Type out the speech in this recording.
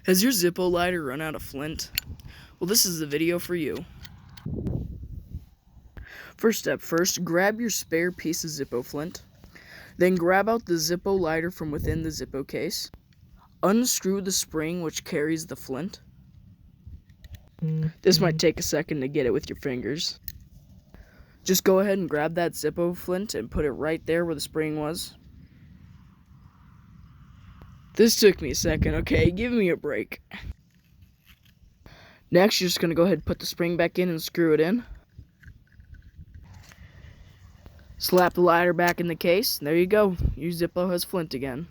Has your Zippo lighter run out of flint? Well, this is the video for you. First, grab your spare piece of Zippo flint. Then grab out the Zippo lighter from within the Zippo case. Unscrew the spring which carries the flint. This might take a second to get it with your fingers. Just go ahead and grab that Zippo flint and put it right there where the spring was. This took me a second, okay? Give me a break. Next, you're just going to go ahead and put the spring back in and screw it in. Slap the lighter back in the case, and there you go. Your Zippo has flint again.